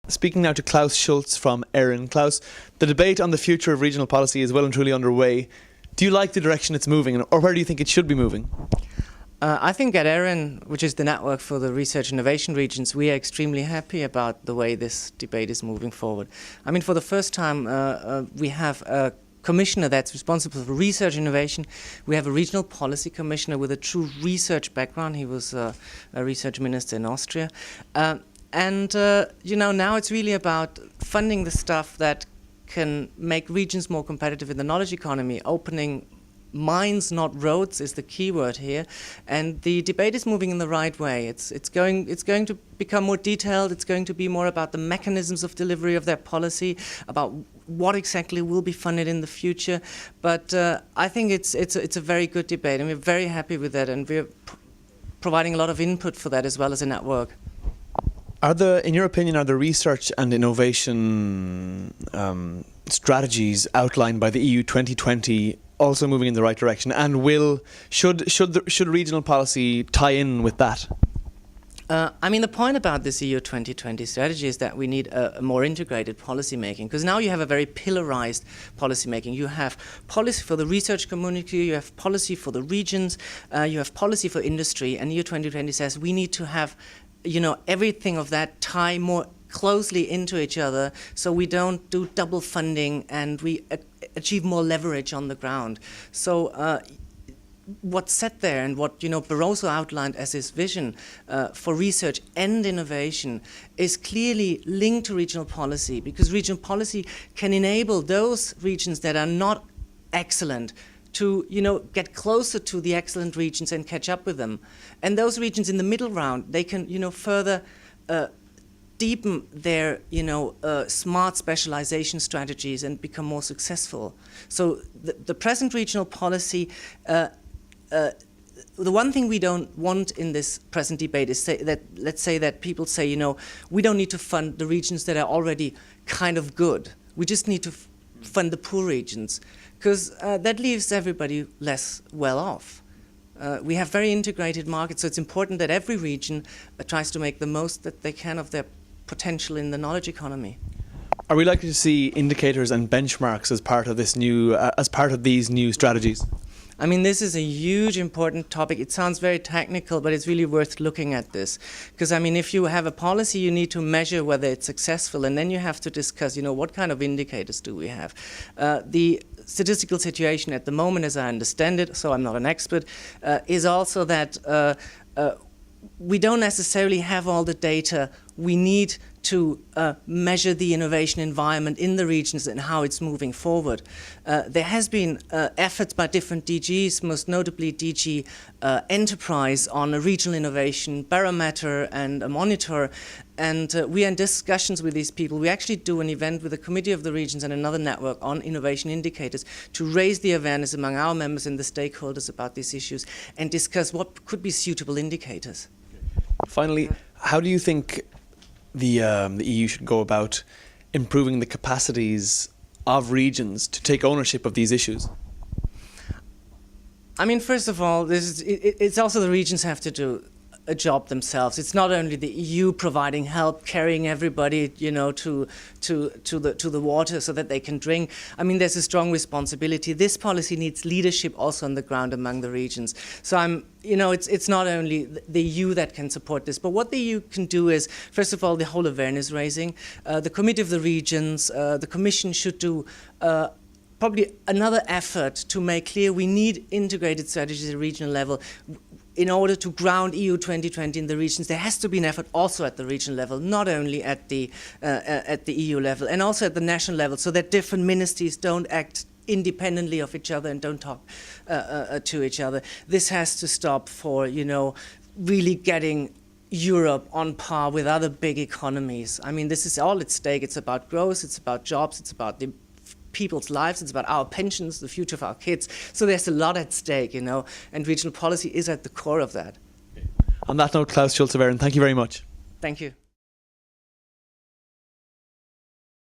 Speaking now to Claus Schultze from ERRIN. Klaus, the debate on the future of regional policy is well and truly underway. Do you like the direction it's moving, or where do you think it should be moving? I think at ERRIN, which is the network for the research innovation regions, we are extremely happy about the way this debate is moving forward. I mean, for the first time, we have a commissioner that's responsible for research innovation. We have a regional policy commissioner with a true research background. He was a research minister in Austria. You know, now it's really about funding the stuff that can make regions more competitive in the knowledge economy. Opening minds, not roads, is the key word here. And the debate is moving in the right way. It's going to become more detailed. It's going to be more about the mechanisms of delivery of that policy, about what exactly will be funded in the future. But I think it's a very good debate, and we're very happy with that, and we're providing a lot of input for that as well as a network. In your opinion, are the research and innovation strategies outlined by the EU 2020 also moving in the right direction? And should regional policy tie in with that? I mean, the point about this EU 2020 strategy is that we need a more integrated policy making, because now you have a very pillarized policy making. You have policy for the research community, you have policy for the regions, you have policy for industry, and EU 2020 says we need to have, you know, everything of that tie more closely into each other, so we don't do double funding and we achieve more leverage on the ground. So what's set there and what, you know, Barroso outlined as his vision for research and innovation is clearly linked to regional policy, because regional policy can enable those regions that are not excellent to, you know, get closer to the excellent regions and catch up with them. And those regions in the middle ground, they can, you know, further deepen their, you know, smart specialization strategies and become more successful. So the present regional policy, the one thing we don't want in this present debate is let's say that people say, you know, we don't need to fund the regions that are already kind of good. We just need to fund the poor regions, because that leaves everybody less well off. We have very integrated markets, so it's important that every region tries to make the most that they can of their potential in the knowledge economy. Are we likely to see indicators and benchmarks as part of this new, as part of these new strategies? I mean, this is a huge, important topic. It sounds very technical, but it's really worth looking at this. Because, I mean, if you have a policy, you need to measure whether it's successful, and then you have to discuss, you know, what kind of indicators do we have. The statistical situation at the moment, as I understand it, so I'm not an expert, is also that we don't necessarily have all the data we need to measure the innovation environment in the regions and how it's moving forward. There has been efforts by different DGs, most notably DG Enterprise, on a regional innovation barometer and a monitor, and we are in discussions with these people. We actually do an event with the Committee of the Regions and another network on innovation indicators to raise the awareness among our members and the stakeholders about these issues and discuss what could be suitable indicators. Finally, how do you think the EU should go about improving the capacities of regions to take ownership of these issues? I mean, first of all, it's also the regions have to do a job themselves. It's not only the EU providing help, carrying everybody, you know, to the water so that they can drink. I mean, there's a strong responsibility. This policy needs leadership also on the ground among the regions. So you know, it's not only the EU that can support this, but what the EU can do is, first of all, the whole awareness raising. The Committee of the Regions, the Commission should do probably another effort to make clear we need integrated strategies at a regional level. In order to ground EU 2020 in the regions, there has to be an effort also at the regional level, not only at the EU level, and also at the national level, so that different ministries don't act independently of each other and don't talk to each other. This has to stop for, you know, really getting Europe on par with other big economies. I mean, this is all at stake. It's about growth, it's about jobs, it's about the people's lives, it's about our pensions, the future of our kids. So there's a lot at stake, you know, and regional policy is at the core of that. On that note, Claus Schultze of ERRIN, thank you very much. Thank you.